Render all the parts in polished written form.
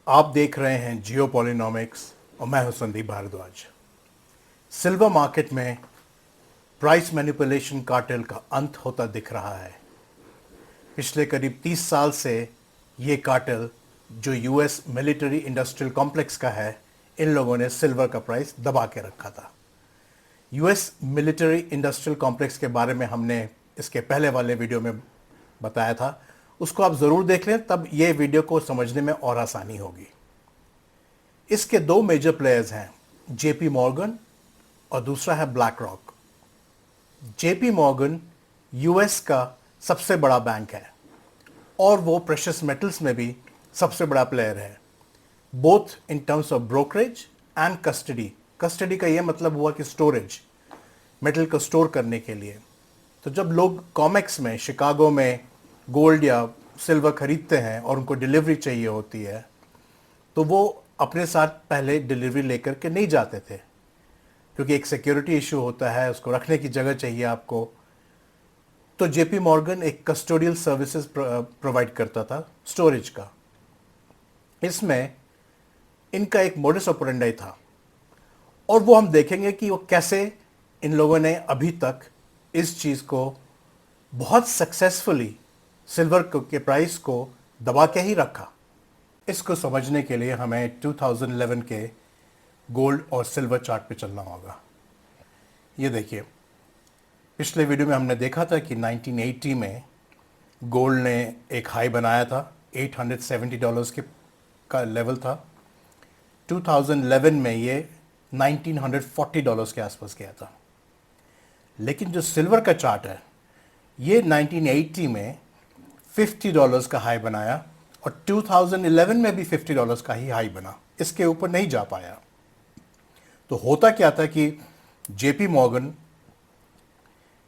आप देख रहे हैं जियो पॉलिनोमिक्स और मैं हूं संदीप भारद्वाज। सिल्वर मार्केट में प्राइस मैनिपुलेशन कार्टेल का अंत होता दिख रहा है। पिछले करीब 30 साल से ये कार्टेल जो यूएस मिलिट्री इंडस्ट्रियल कॉम्प्लेक्स का है, इन लोगों ने सिल्वर का प्राइस दबा के रखा था। यूएस मिलिट्री इंडस्ट्रियल कॉम्प्लेक्स के बारे में हमने इसके पहले वाले वीडियो में बताया था, उसको आप ज़रूर देख लें, तब ये वीडियो को समझने में और आसानी होगी। इसके दो मेजर प्लेयर्स हैं, जेपी मॉर्गन और दूसरा है black rock. JP Morgan US का सबसे बड़ा बैंक है और वो प्रेशियस मेटल्स में भी सबसे बड़ा प्लेयर है, both in terms of brokerage and custody. Custody का ये मतलब हुआ कि स्टोरेज, मेटल को स्टोर करने के लिए। तो जब लोग कॉमेक्स में, शिकागो में गोल्ड या सिल्वर खरीदते हैं और उनको डिलीवरी चाहिए होती है, तो वो अपने साथ पहले डिलीवरी लेकर के नहीं जाते थे, क्योंकि एक सिक्योरिटी इशू होता है, उसको रखने की जगह चाहिए आपको। तो जेपी मॉर्गन एक कस्टोडियल सर्विसेज प्रोवाइड करता था स्टोरेज का। इसमें इनका एक मोडस ऑपरेंडी था और वो हम देखेंगे कि वो कैसे इन लोगों ने अभी तक इस चीज़ को बहुत सक्सेसफुली सिल्वर के प्राइस को दबा के ही रखा। इसको समझने के लिए हमें 2011 के गोल्ड और सिल्वर चार्ट पे चलना होगा। ये देखिए, पिछले वीडियो में हमने देखा था कि 1980 में गोल्ड ने एक हाई बनाया था, $870 के का लेवल था। 2011 में ये $1940 के आसपास गया था। लेकिन जो सिल्वर का चार्ट है, ये 1980 में $50 का हाई बनाया और 2011 में भी $50 का ही हाई बना, इसके ऊपर नहीं जा पाया। तो होता क्या था कि जेपी मॉर्गन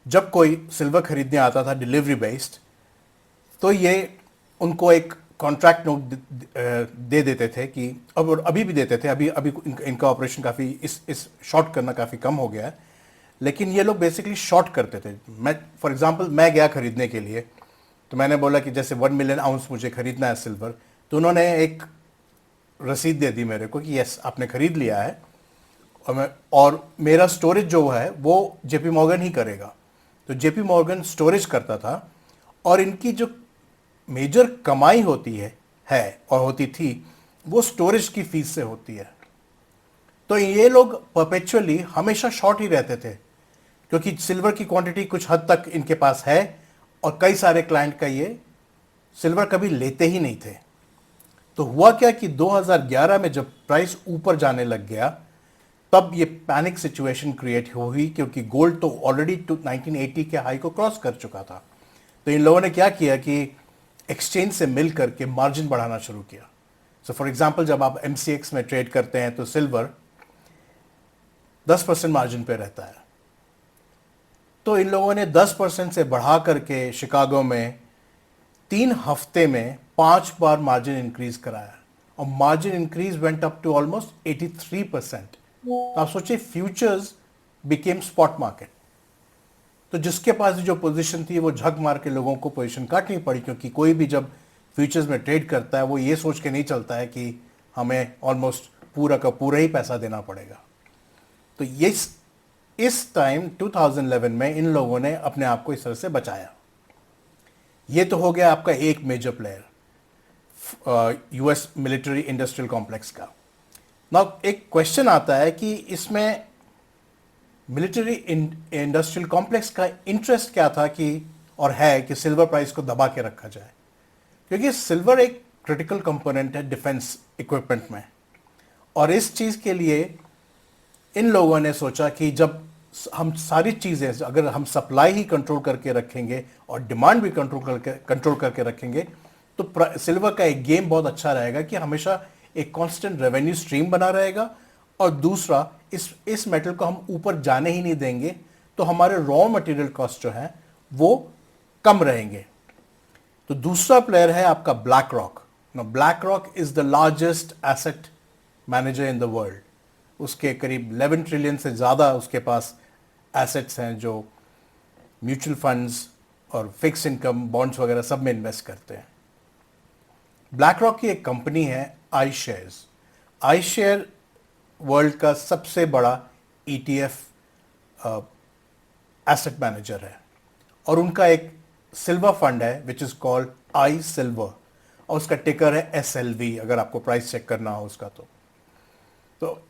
जब कोई सिल्वर खरीदने आता था डिलीवरी बेस्ड, तो ये उनको एक कॉन्ट्रैक्ट नोट दे देते थे कि अब अभी भी देते थे, अभी अभी इनका ऑपरेशन काफ़ी इस शॉर्ट करना काफ़ी कम हो गया है, लेकिन ये लोग बेसिकली शॉर्ट करते थे। मैं फॉर एग्जांपल मैं गया खरीदने के लिए, तो मैंने बोला कि जैसे 1 मिलियन आउंस मुझे खरीदना है सिल्वर, तो उन्होंने एक रसीद दे दी मेरे को कि यस आपने खरीद लिया है और मेरा स्टोरेज जो है वो जेपी मॉर्गन ही करेगा। तो जेपी मॉर्गन स्टोरेज करता था और इनकी जो मेजर कमाई होती है और होती थी, वो स्टोरेज की फीस से होती है। तो ये लोग परपेचुअली हमेशा शॉर्ट ही रहते थे, क्योंकि सिल्वर की क्वांटिटी कुछ हद तक इनके पास है और कई सारे क्लाइंट का ये सिल्वर कभी लेते ही नहीं थे। तो हुआ क्या कि 2011 में जब प्राइस ऊपर जाने लग गया, तब ये पैनिक सिचुएशन क्रिएट हुई, क्योंकि गोल्ड तो ऑलरेडी 1980 के हाई को क्रॉस कर चुका था। तो इन लोगों ने क्या किया कि एक्सचेंज से मिल करके मार्जिन बढ़ाना शुरू किया। सो फॉर एग्जांपल, जब आप MCX में ट्रेड करते हैं तो सिल्वर 10% मार्जिन पे रहता है। तो इन लोगों ने 10% से बढ़ा करके शिकागो में 3 हफ्ते में 5 बार मार्जिन इंक्रीज कराया और margin increase went up to almost 83%। तो आप सोचिए, फ्यूचर्स बिकेम स्पॉट मार्केट। तो जिसके पास जो पोजीशन थी वो झक मार के लोगों को पोजीशन काटनी पड़ी, क्योंकि कोई भी जब फ्यूचर्स में ट्रेड करता है वो ये सोच के नहीं चलता है कि हमें ऑलमोस्ट पूरा का पूरा ही पैसा देना पड़ेगा। तो ये इस टाइम 2011 में इन लोगों ने अपने आप को इस तरह से बचाया। ये तो हो गया आपका एक major player US military industrial complex का। नाउ एक क्वेश्चन आता है कि इसमें मिलिट्री इंडस्ट्रियल कॉम्प्लेक्स का इंटरेस्ट क्या था कि और है कि सिल्वर प्राइस को दबा के रखा जाए, क्योंकि सिल्वर एक क्रिटिकल कंपोनेंट है डिफेंस इक्विपमेंट में। और इस चीज़ के लिए इन लोगों ने सोचा कि जब हम सारी चीज़ें, अगर हम सप्लाई ही कंट्रोल करके रखेंगे और डिमांड भी कंट्रोल करके रखेंगे, तो सिल्वर का एक गेम बहुत अच्छा रहेगा कि हमेशा एक कांस्टेंट रेवेन्यू स्ट्रीम बना रहेगा। और दूसरा, इस मेटल को हम ऊपर जाने ही नहीं देंगे, तो हमारे रॉ मटेरियल कॉस्ट जो है वो कम रहेंगे। तो दूसरा प्लेयर है आपका black rock. Black rock is the largest asset manager in the world. उसके करीब 11 ट्रिलियन से ज़्यादा उसके पास एसेट्स हैं, जो म्यूचुअल फंड्स और फिक्स इनकम बॉन्ड्स वगैरह सब में इन्वेस्ट करते हैं। ब्लैक रॉक की एक कंपनी है आई शेयर्स। आई शेयर वर्ल्ड का सबसे बड़ा ETF एसेट मैनेजर है और उनका एक सिल्वर फंड है which is called I silver और उसका टिकर है SLV, अगर आपको प्राइस चेक करना हो उसका। तो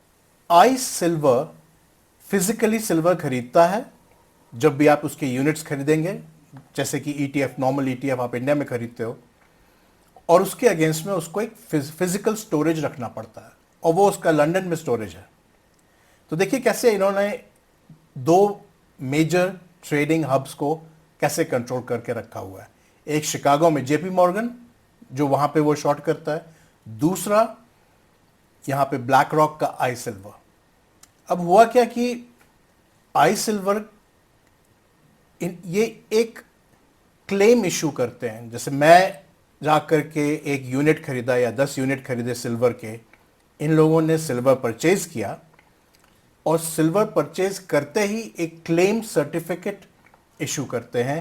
आई सिल्वर फिजिकली सिल्वर खरीदता है जब भी आप उसके यूनिट्स खरीदेंगे, जैसे कि ETF, नॉर्मल ETF आप इंडिया में खरीदते हो, और उसके अगेंस्ट में उसको एक फिजिकल स्टोरेज रखना पड़ता है और वो उसका लंदन में स्टोरेज है। तो देखिए कैसे इन्होंने दो मेजर ट्रेडिंग हब्स को कैसे कंट्रोल करके रखा हुआ है। एक शिकागो में JP मॉर्गन जो वहां पे वो शॉर्ट करता है, दूसरा यहां पे ब्लैक रॉक का आई सिल्वर। अब हुआ क्या कि आई सिल्वर ये एक क्लेम इशू करते हैं। जैसे मैं जाकर के एक यूनिट खरीदा या 10 यूनिट खरीदे सिल्वर के, इन लोगों ने सिल्वर परचेज किया और सिल्वर परचेज करते ही एक क्लेम सर्टिफिकेट इशू करते हैं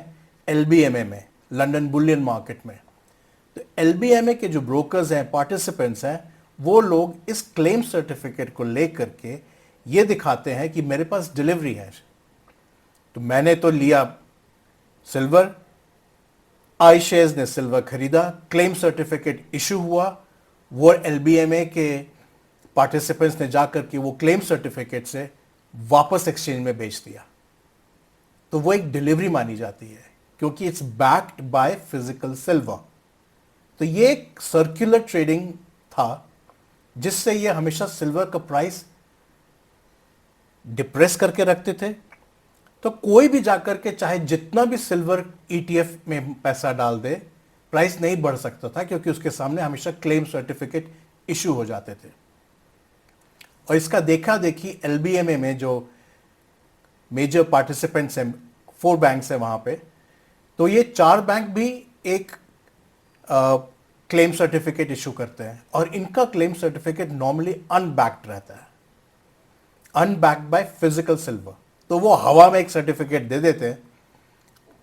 LBMA में, लंदन बुलियन मार्केट में। तो LBMA के जो ब्रोकर्स हैं, पार्टिसिपेंट्स हैं, वो लोग इस क्लेम सर्टिफिकेट को लेकर के ये दिखाते हैं कि मेरे पास डिलीवरी है। तो मैंने तो लिया सिल्वर, आई शेयर्स ने सिल्वर खरीदा, क्लेम सर्टिफिकेट इशू हुआ, वो LBMA के पार्टिसिपेंट्स ने जाकर के वो क्लेम सर्टिफिकेट से वापस एक्सचेंज में बेच दिया। तो वो एक डिलीवरी मानी जाती है क्योंकि it's backed by physical silver. तो ये एक सर्कुलर ट्रेडिंग था जिससे ये हमेशा सिल्वर का प्राइस डिप्रेस करके रखते थे। तो कोई भी जाकर के चाहे जितना भी सिल्वर ETF में पैसा डाल दे, प्राइस नहीं बढ़ सकता था क्योंकि उसके सामने हमेशा क्लेम सर्टिफिकेट इशू हो जाते थे। और इसका देखा देखी LBMA में जो मेजर पार्टिसिपेंट्स हैं, 4 बैंक्स हैं वहां पे, तो ये 4 बैंक भी एक क्लेम सर्टिफिकेट इशू करते हैं और इनका क्लेम सर्टिफिकेट नॉर्मली अनबैक्ड रहता है, अनबैक्ड बाय फिजिकल सिल्वर। तो वो हवा में एक सर्टिफिकेट दे देते हैं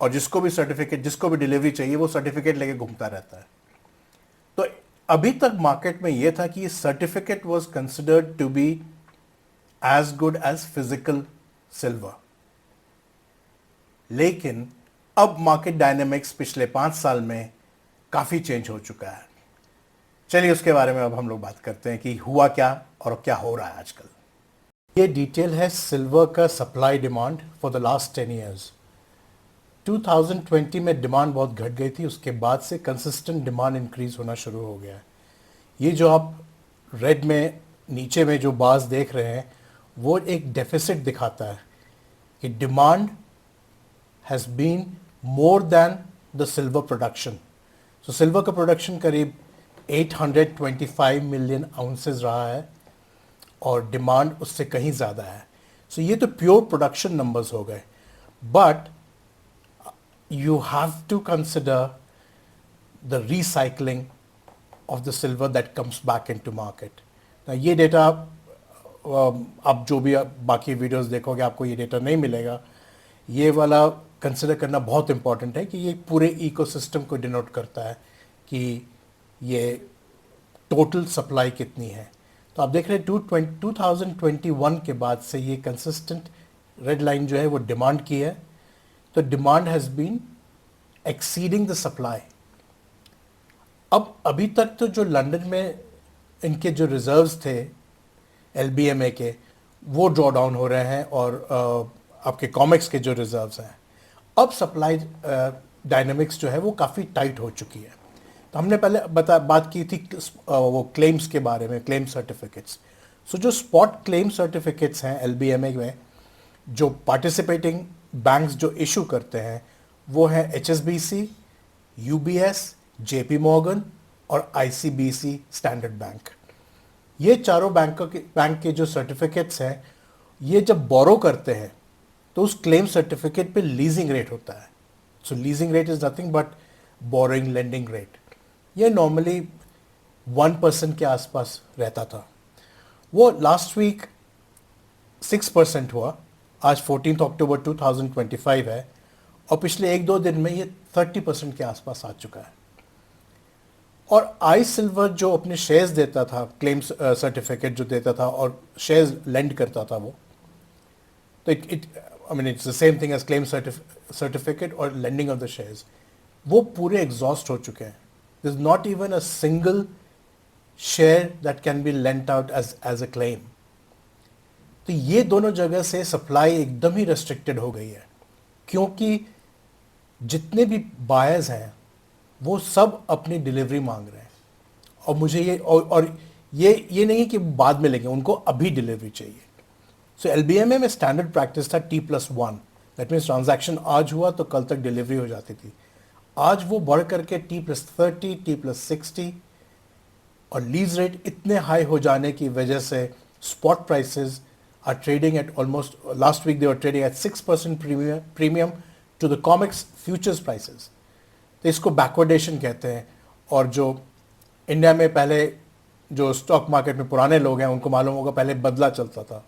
और जिसको भी सर्टिफिकेट, जिसको भी डिलीवरी चाहिए, वो सर्टिफिकेट लेके घूमता रहता है। तो अभी तक मार्केट में यह था कि certificate was considered to be as good as physical silver. लेकिन अब मार्केट डायनेमिक्स पिछले 5 साल में काफी चेंज हो चुका है। चलिए उसके बारे में अब हम लोग बात करते हैं कि हुआ क्या और क्या हो रहा है आजकल। ये डिटेल है सिल्वर का supply demand for the last 10 years. 2020 में डिमांड बहुत घट गई थी, उसके बाद से कंसिस्टेंट डिमांड इंक्रीज होना शुरू हो गया है। ये जो आप रेड में नीचे में जो बार्स देख रहे हैं वो एक डेफिसिट दिखाता है कि demand has been more than the silver production. So silver का प्रोडक्शन करीब 825 मिलियन आउंसेस रहा है और डिमांड उससे कहीं ज़्यादा है। सो ये तो प्योर प्रोडक्शन नंबर्स हो गए, but you have to consider the recycling of the silver that comes back into market. Now ये डेटा आप जो भी बाकी वीडियोस देखोगे आपको ये डेटा नहीं मिलेगा। ये वाला कंसिडर करना बहुत इंपॉर्टेंट है कि ये पूरे इकोसिस्टम को डिनोट करता है कि ये टोटल सप्लाई कितनी है। तो आप देख रहे हैं 2021 के बाद से ये कंसिस्टेंट रेड लाइन जो है वो डिमांड की है। तो demand has been exceeding the supply. अब अभी तक तो जो लंदन में इनके जो रिजर्व्स थे LBMA के, वो ड्रॉ डाउन हो रहे हैं और आपके कॉमेक्स के जो रिजर्व्स हैं, अब सप्लाई डायनेमिक्स जो है वो काफ़ी टाइट हो चुकी है। तो हमने पहले बात की थी वो क्लेम्स के बारे में, क्लेम सर्टिफिकेट्स। सो जो स्पॉट क्लेम सर्टिफिकेट्स हैं LBMA में, जो पार्टिसिपेटिंग बैंक्स जो इशू करते हैं वो हैं HSBC, UBS, JP मॉर्गन और ICBC स्टैंडर्ड बैंक। ये चारों बैंक के जो सर्टिफिकेट्स हैं, ये जब बोरो करते हैं तो उस क्लेम सर्टिफिकेट पे लीजिंग रेट होता है। So leasing rate is nothing but borrowing lending rate. ये नॉर्मली 1% के आसपास रहता था। वो लास्ट वीक 6% हुआ, आज 14 अक्टूबर 2025 है और पिछले 1-2 दिन में ये 30% के आसपास आ चुका है। और आई सिल्वर जो अपने शेयर्स देता था, क्लेम्स सर्टिफिकेट जो देता था और शेयर्स लेंड करता था वो, तो it I mean it's the same thing as claim certificate और लेंडिंग ऑफ द शेयर्स, वो पूरे एग्जॉस्ट हो चुके हैं. This not even a single share that can be lent out as a claim. तो ये दोनों जगह से सप्लाई एकदम ही रेस्ट्रिक्टेड हो गई है, क्योंकि जितने भी बायर्स हैं वो सब अपनी डिलीवरी मांग रहे हैं. और मुझे ये और ये नहीं कि बाद में लेंगे, उनको अभी डिलीवरी चाहिए. सो एलबीएमए में स्टैंडर्ड प्रैक्टिस था T+1. दैट मीन्स ट्रांजैक्शन आज हुआ तो कल तक डिलीवरी हो जाती थी. आज वो बढ़ करके T+30, T+60, और लीज रेट इतने हाई हो जाने की वजह से spot prices are trading at almost, last week they were trading at 6% premium to the COMEX futures prices. तो इसको बैकवर्डेशन कहते हैं. और जो इंडिया में पहले जो स्टॉक मार्केट में पुराने लोग हैं उनको मालूम होगा, पहले बदला चलता था.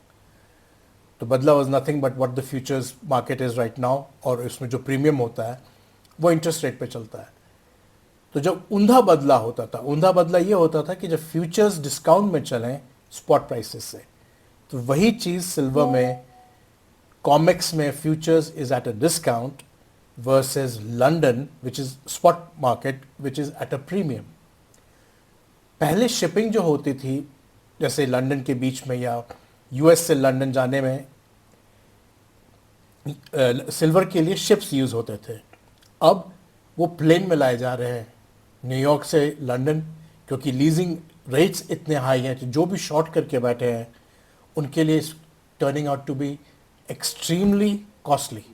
तो बदला was nothing but what the futures market is right now, और इसमें जो प्रीमियम होता है वो इंटरेस्ट रेट पे चलता है. तो जब ऊंधा बदला होता था, ऊंधा बदला ये होता था कि जब फ्यूचर्स डिस्काउंट में चलें स्पॉट प्राइसेस से, तो वही चीज़ सिल्वर में, कॉमेक्स में futures is at a discount versus London which is spot market which is at a premium. पहले शिपिंग जो होती थी, जैसे लंदन के बीच में या यूएस से लंदन जाने में सिल्वर के लिए शिप्स यूज़ होते थे. अब वो प्लेन में लाए जा रहे हैं न्यूयॉर्क से लंदन, क्योंकि लीजिंग रेट्स इतने हाई हैं कि जो भी शॉर्ट करके बैठे हैं उनके लिए turning out to be extremely costly.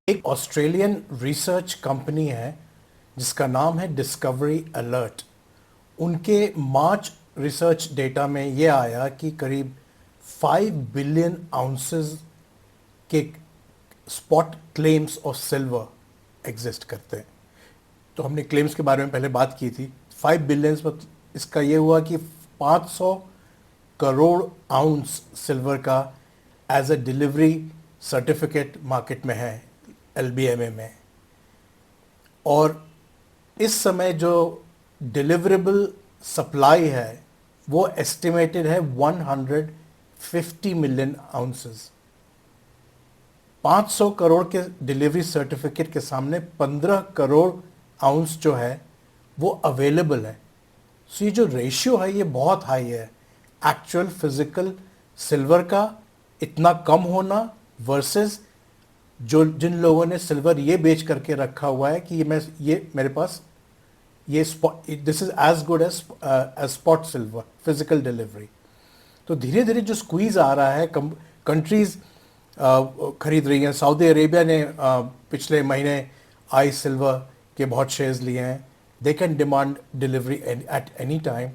एक ऑस्ट्रेलियन रिसर्च कंपनी है जिसका नाम है डिस्कवरी अलर्ट. उनके मार्च रिसर्च डेटा में ये आया कि करीब 5 बिलियन आउंसेस के spot claims of silver exist करते हैं. तो हमने क्लेम्स के बारे में पहले बात की थी. 5 बिलियन पर इसका ये हुआ कि 500 करोड़ आउंस सिल्वर का as a delivery certificate market में है एलबीएमए में. और इस समय जो डिलीवरेबल सप्लाई है वो एस्टिमेटेड है 150 मिलियन आउंसेस. 500 करोड़ के डिलीवरी सर्टिफिकेट के सामने 15 करोड़ आउंस जो है वो अवेलेबल है. सो ये जो रेशियो है ये बहुत हाई है. एक्चुअल फिजिकल सिल्वर का इतना कम होना वर्सेस जो जिन लोगों ने सिल्वर ये बेच करके रखा हुआ है कि ये मेरे पास ये spot, this is as good as spot silver physical delivery. तो धीरे धीरे जो स्क्वीज आ रहा है, कंट्रीज खरीद रही हैं. सऊदी अरेबिया ने पिछले महीने आई सिल्वर के बहुत शेयर्स लिए हैं. They can demand delivery at any time.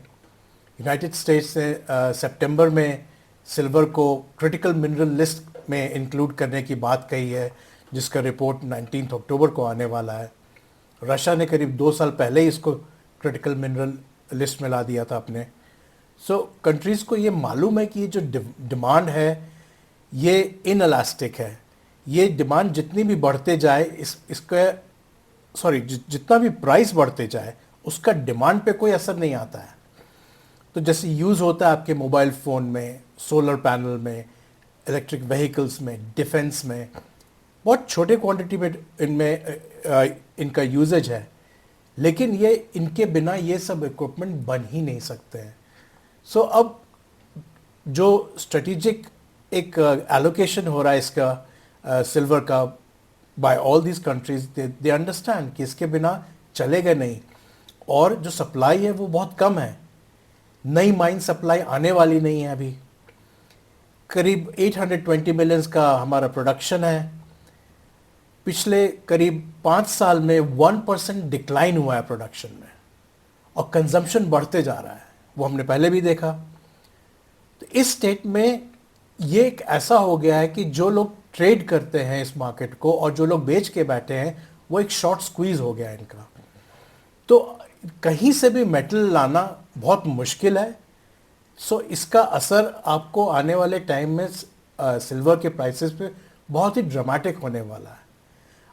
United states ने सितंबर में सिल्वर को क्रिटिकल मिनरल लिस्ट में इंक्लूड करने की बात कही है, जिसका रिपोर्ट 19 अक्टूबर को आने वाला है. रशिया ने करीब 2 साल पहले ही इसको क्रिटिकल मिनरल लिस्ट में ला दिया था अपने. सो कंट्रीज़ को ये मालूम है कि ये जो डिमांड है ये इनएलास्टिक है. ये डिमांड जितनी भी बढ़ते जाए जितना भी प्राइस बढ़ते जाए उसका डिमांड पे कोई असर नहीं आता है. तो जैसे यूज़ होता है आपके मोबाइल फ़ोन में, सोलर पैनल में, इलेक्ट्रिक व्हीकल्स में, डिफेंस में, बहुत छोटे क्वांटिटी में इनका यूजेज है, लेकिन ये इनके बिना ये सब इक्विपमेंट बन ही नहीं सकते हैं. सो अब जो स्ट्रेटेजिक एक एलोकेशन हो रहा है इसका सिल्वर का by all these countries, they understand कि इसके बिना चलेगा नहीं. और जो सप्लाई है वो बहुत कम है. नई माइन सप्लाई आने वाली नहीं है. अभी करीब 820 मिलियंस का हमारा प्रोडक्शन है. पिछले करीब 5 साल में 1% डिक्लाइन हुआ है प्रोडक्शन में, और कंजम्पशन बढ़ते जा रहा है. वो हमने पहले भी देखा. तो इस स्टेट में ये एक ऐसा हो गया है कि जो लोग ट्रेड करते हैं इस मार्केट को और जो लोग बेच के बैठे हैं वो एक शॉर्ट स्क्वीज हो गया है इनका. तो कहीं से भी मेटल लाना बहुत मुश्किल है. सो इसका असर आपको आने वाले टाइम में सिल्वर के प्राइसेस पे बहुत ही ड्रामेटिक होने वाला है.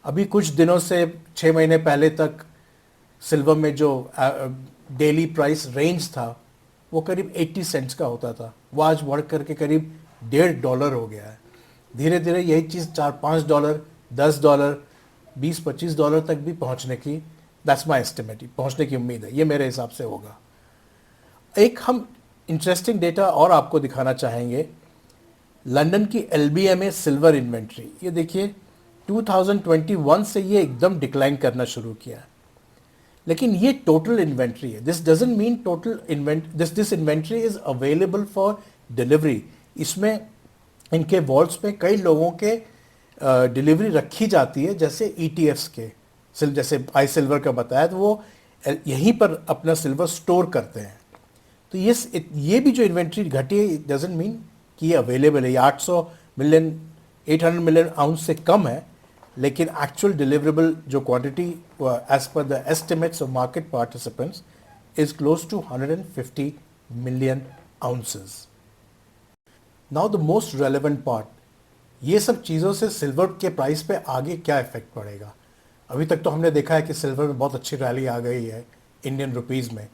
अभी कुछ दिनों से 6 महीने पहले तक सिल्वर में जो डेली प्राइस रेंज था वो करीब 80 सेंट्स का होता था, वो आज बढ़ करके करीब $1.5 हो गया है। धीरे धीरे यही चीज़ $4-5, $10, $20-25 तक भी पहुंचने की, दैट्स माई एस्टिमेट, पहुंचने की उम्मीद है, ये मेरे हिसाब से होगा। एक हम इंटरेस्टिंग डेटा और आपको दिखाना चाहेंगे, लंदन की एलबीएमए सिल्वर इन्वेंट्री। ये देखिए 2021 से ये एकदम डिक्लाइन करना शुरू किया है, लेकिन ये टोटल इन्वेंट्री है। This doesn't mean total this inventory is available for delivery. इसमें इनके वॉल्ट्स में कई लोगों के डिलीवरी रखी जाती है, जैसे ईटीएफ्स के, जैसे आई सिल्वर का बताया, तो वो यहीं पर अपना सिल्वर स्टोर करते हैं। तो ये भी जो इन्वेंट्री घटी है, इट डजंट मीन कि ये अवेलेबल है। ये 800 मिलियन आउंस से कम है, लेकिन एक्चुअल डिलीवरेबल जो quantity as per the estimates of market participants is close to 150 million ounces. Now the most relevant part, ये सब चीज़ों से सिल्वर के प्राइस पे आगे क्या इफेक्ट पड़ेगा। अभी तक तो हमने देखा है कि सिल्वर में बहुत अच्छी रैली आ गई है इंडियन रुपीज़ में,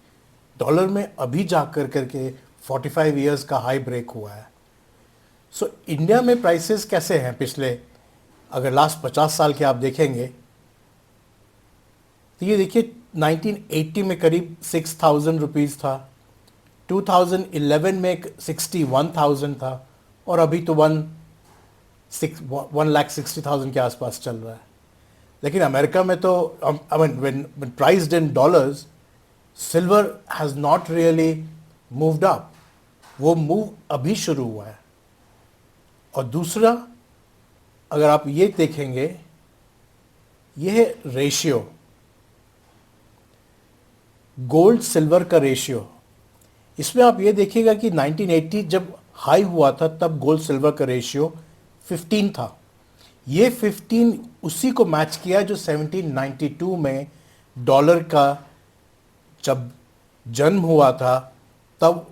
डॉलर में अभी जा करके 45 ईयर्स का हाई ब्रेक हुआ है। सो इंडिया में प्राइसेस कैसे हैं पिछले, अगर लास्ट 50 साल के आप देखेंगे तो ये देखिए 1980 में करीब 6,000 रुपीज़ था, 2011 में 61,000 था, और अभी तो 1,60,000 के आसपास चल रहा है। लेकिन अमेरिका में तो I mean when priced in dollars, silver has not really moved up, वो मूव अभी शुरू हुआ है। और दूसरा, अगर आप ये देखेंगे, ये है रेशियो, गोल्ड सिल्वर का रेशियो। इसमें आप ये देखिएगा कि 1980 जब हाई हुआ था तब गोल्ड सिल्वर का रेशियो 15 था। ये 15 उसी को मैच किया जो 1792 में डॉलर का जब जन्म हुआ था, तब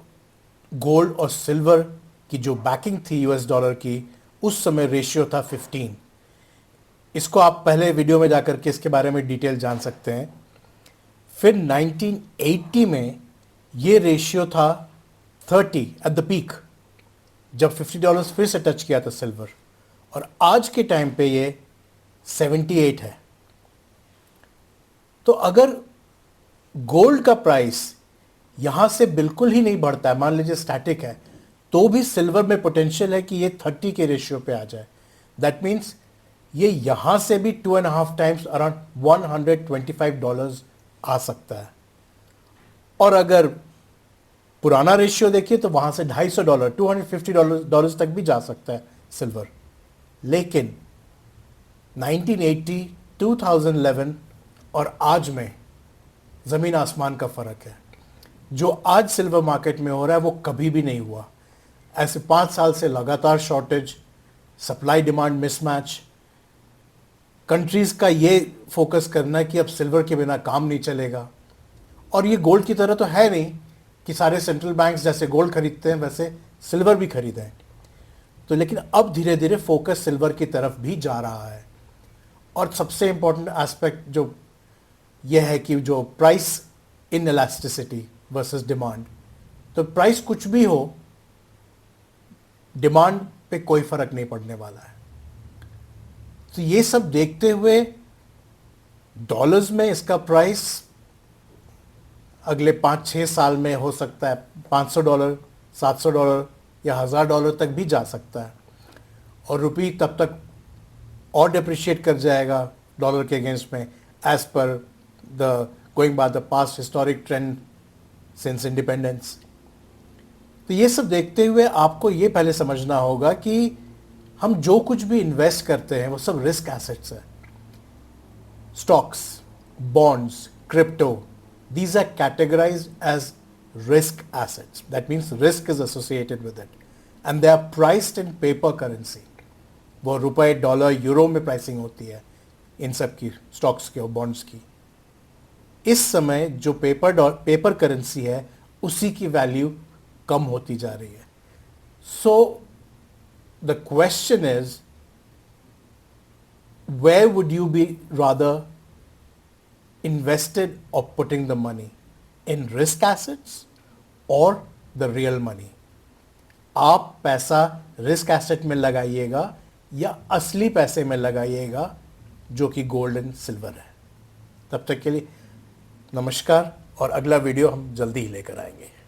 गोल्ड और सिल्वर की जो बैकिंग थी यूएस डॉलर की, उस समय रेशियो था 15। इसको आप पहले वीडियो में जाकर के इसके बारे में डिटेल जान सकते हैं। फिर 1980 में ये रेशियो था 30 एट द पीक, जब $50 फिर से टच किया था सिल्वर, और आज के टाइम पे ये 78 है। तो अगर गोल्ड का प्राइस यहां से बिल्कुल ही नहीं बढ़ता है, मान लीजिए स्टैटिक है, तो भी सिल्वर में पोटेंशियल है कि ये 30 के रेशियो पे आ जाए। दैट मीन्स ये यहां से भी 2.5 टाइम्स अराउंड $125 आ सकता है। और अगर पुराना रेशियो देखिए तो वहां से $250 $250 तक भी जा सकता है सिल्वर। लेकिन 1980, 2011 और आज में ज़मीन आसमान का फ़र्क है। जो आज सिल्वर मार्केट में हो रहा है वो कभी भी नहीं हुआ। ऐसे 5 साल से लगातार shortage, supply demand mismatch, countries का ये फोकस करना कि अब सिल्वर के बिना काम नहीं चलेगा। और ये गोल्ड की तरह तो है नहीं कि सारे सेंट्रल बैंक्स जैसे गोल्ड खरीदते हैं वैसे सिल्वर भी खरीदें। तो लेकिन अब धीरे धीरे फोकस सिल्वर की तरफ भी जा रहा है। और सबसे इंपॉर्टेंट एस्पेक्ट जो यह है कि जो price in elasticity versus demand, तो प्राइस कुछ भी हो, डिमांड पे कोई फर्क नहीं पड़ने वाला है। तो ये सब देखते हुए डॉलर्स में इसका प्राइस अगले 5-6 साल में हो सकता है $500, $700 या $1000 तक भी जा सकता है। और रुपी तब तक और डिप्रिशिएट कर जाएगा डॉलर के अगेंस्ट में, as per the going by the past historic trend since independence. तो ये सब देखते हुए आपको ये पहले समझना होगा कि हम जो कुछ भी इन्वेस्ट करते हैं वो सब रिस्क एसेट्स है। Stocks, bonds, crypto, these are categorized as risk assets. That means risk is associated with it, and they are priced in paper currency. वो रुपए, डॉलर, यूरो में प्राइसिंग होती है इन सब की, स्टॉक्स की और बॉन्ड्स की। इस समय जो पेपर करेंसी है उसी की वैल्यू कम होती जा रही है। So the question is, where would you be rather invested or putting the money in risk assets or the real money? आप पैसा रिस्क एसेट में लगाइएगा या असली पैसे में लगाइएगा जो कि गोल्ड एंड सिल्वर है। तब तक के लिए नमस्कार, और अगला वीडियो हम जल्दी ही लेकर आएंगे।